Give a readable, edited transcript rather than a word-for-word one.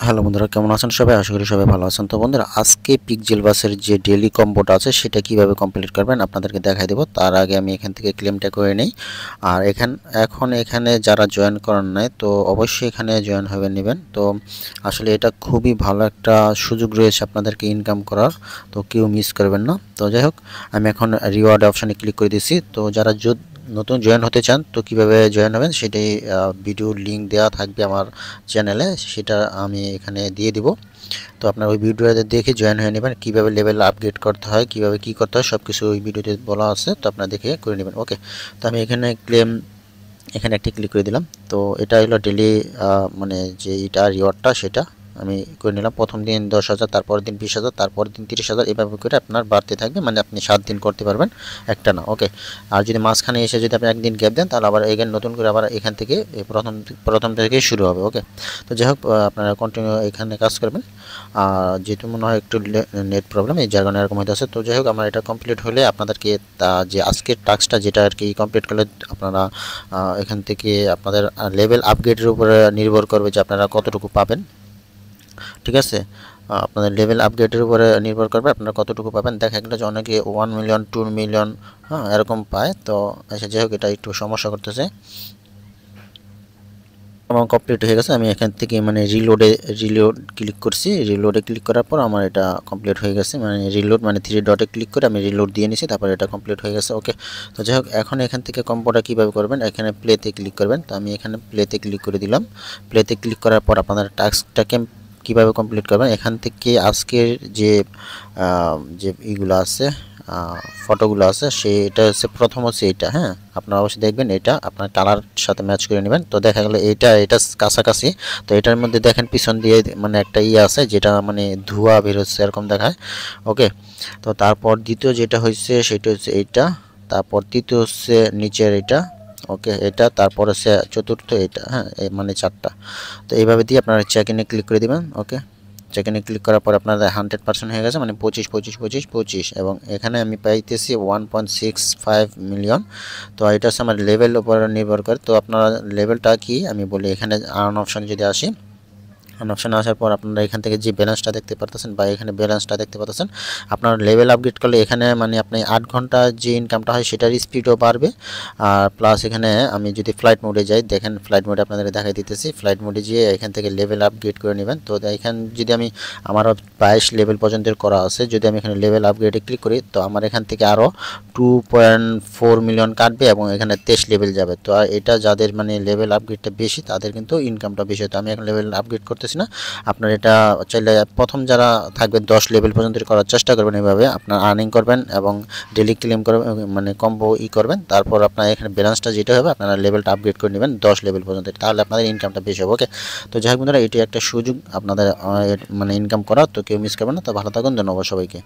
Hello বন্ধুরা, কেমন আছেন সবাই? আশা করি সবাই ভালো আছেন। তো বন্ধুরা, আজকে পিকজেল বাসের যে ডেইলি কম্বোটা আছে সেটা কিভাবে কমপ্লিট করবেন আপনাদেরকে দেখাই দেব। তার আগে আমি এখান থেকে ক্লেমটা করে নেই। আর এখন এখানে যারা জয়েন করেন নাই তো অবশ্যই এখানে জয়েন হয়ে নেবেন। তো আসলে এটা খুবই ভালো একটা সুযোগ রয়েছে আপনাদেরকে ইনকাম করার, তো কেউ মিস করবেন না। তো যাই হোক, আমি এখন রিওয়ার্ড অপশানে ক্লিক করে দিচ্ছি। তো যারা নতুন জয়েন হতে চান তো কিভাবে জয়েন হবেন সেটাই ভিডিওর লিঙ্ক দেওয়া থাকবে আমার চ্যানেলে, সেটা আমি এখানে দিয়ে দিব। তো আপনার ওই ভিডিওতে দেখে জয়েন হয়ে নেবেন। কিভাবে লেভেল আপগ্রেড করতে হয়, কিভাবে কি করতে হয়, সব কিছু ওই ভিডিওতে বলা আছে। তো আপনারা দেখে করে নেবেন। ওকে, তো আমি এখানে একটি ক্লিক করে দিলাম। তো এটা হলো ডেলি মানে যে এটা রিওয়ার্ডটা সেটা আমি করে নিলাম। প্রথম দিন 10,000, তারপর দিন 20,000, তারপর দিন 30,000, এভাবে করে আপনার বাড়তে থাকবে। মানে আপনি 7 দিন করতে পারবেন, একটা না। ওকে, আর যদি মাঝখানে এসে যদি আপনি একদিন গ্যাপ দেন তাহলে আবার এখানে নতুন করে আবার এখান থেকে প্রথম থেকে শুরু হবে। ওকে, তো যাই হোক, আপনারা কন্টিনিউ এখানে কাজ করবেন। আর যেহেতু মনে হয় একটু নেট প্রবলেম, এই জায়গায় এরকম হতে আছে। তো যাই হোক, আমার এটা কমপ্লিট হলে আপনাদেরকে যে আজকের টাস্কটা যেটা আর কি কমপ্লিট করলে আপনারা এখান থেকে আপনাদের লেভেল আপগ্রেডের উপরে নির্ভর করবে যে আপনারা কতটুকু পাবেন। ঠিক আছে, আপনাদের লেভেল আপগ্রেডের উপরে নির্ভর করবে আপনারা কতটুকু পাবেন। দেখা গেলো যে অনেকে 1 মিলিয়ন 2 মিলিয়ন এরকম পায়। তো আচ্ছা, যাই হোক, এটা একটু সমস্যা করতেছে। আমার কমপ্লিট হয়ে গেছে। আমি এখান থেকে মানে রিলোড ক্লিক করছি। রিলোডে ক্লিক করার পর আমার এটা কমপ্লিট হয়ে গেছে। মানে রিলোড মানে 3 ডটে ক্লিক করে আমি রিলোড দিয়ে নিছি, তারপর এটা কমপ্লিট হয়ে গেছে। ওকে, তো যাই হোক, এখন এখান থেকে কম্বোটা কীভাবে করবেন, এখানে প্লেতে ক্লিক করবেন। তো আমি এখানে প্লেতে ক্লিক করে দিলাম। প্লেতে ক্লিক করার পর আপনাদের টাস্কটাকে কীভাবে কমপ্লিট করবেন, এখান থেকে আজকের যে ইগুলো আছে, ফটোগুলো আছে, সেটা হচ্ছে প্রথম হচ্ছে এইটা। হ্যাঁ, আপনারা অবশ্যই দেখবেন এটা আপনার কালার সাথে ম্যাচ করে নেবেন। তো দেখা গেলো এটা কাছাকাছি। তো এটার মধ্যে দেখেন পিছন দিয়ে মানে একটা আছে যেটা মানে ধোঁয়া বেরোচ্ছে এরকম দেখায়। ওকে, তো তারপর দ্বিতীয় যেটা হচ্ছে সেটা হচ্ছে এইটা। তারপর তৃতীয় হচ্ছে নিচের এটা। ওকে, এটা তারপর হচ্ছে চতুর্থ এটা। হ্যাঁ, মানে 4টা। তো এইভাবে দিয়ে আপনারা চেক ইনে ক্লিক করে দিবেন। ওকে, যেখানে ক্লিক করার পর আপনাদের 100% হয়ে গেছে, মানে 25 এবং এখানে আমি পাইতেছি 1.65 মিলিয়ন। তো এটা হচ্ছে আমার লেভেল উপর নির্ভর করে। তো আপনারা লেভেলটা কি আমি বলি, এখানে আর্ন অপশানে যদি আসি, অপশানে আসার পর আপনারা এখান থেকে যে ব্যালেন্সটা দেখতে পাচ্ছেন বা এখানে ব্যালেন্সটা দেখতে পাচ্ছেন, আপনার লেভেল আপগ্রেড করলে এখানে মানে আপনি 8 ঘন্টা যে ইনকামটা হয় সেটার স্পিডও বাড়বে। আর প্লাস এখানে আমি যদি ফ্লাইট মোডে যাই, দেখেন ফ্লাইট মোডে আপনাদের দেখাই দিতেছি। ফ্লাইট মোডে গিয়ে এখান থেকে লেভেল আপগ্রেড করে নেবেন। তো এখানে যদি আমি আমারও 22 লেভেল পর্যন্ত করা আছে, যদি আমি এখানে লেভেল আপগ্রেডে ক্লিক করি তো আমার এখান থেকে আরও 2.4 মিলিয়ন কাটবে এবং এখানে 23 লেভেল যাবে। তো এটা যাদের মানে লেভেল আপগ্রেডটা বেশি তাদের কিন্তু ইনকামটা বেশি হতো। আমি এখন লেভেল আপগ্রেড করতেছি না। আপনার এটা চাইলে প্রথম যারা থাকবে 10 লেভেল পর্যন্ত করার চেষ্টা করবেন। এভাবে আপনার আর্নিং করবেন এবং ডেলি ক্লেম করবেন, মানে কম্বো করবেন। তারপর আপনার এখানে ব্যালেন্সটা যেটা হবে আপনারা লেভেলটা আপগ্রেড করে নেবেন 10 লেভেল পর্যন্ত, তাহলে আপনাদের ইনকামটা বেশি হবে। ওকে, তো যাই হোক বন্ধুরা, এটি একটা সুযোগ আপনাদের মানে ইনকাম করার, তো কেউ মিস করবেন না। তো ভালো থাকুন, ধন্যবাদ সবাইকে।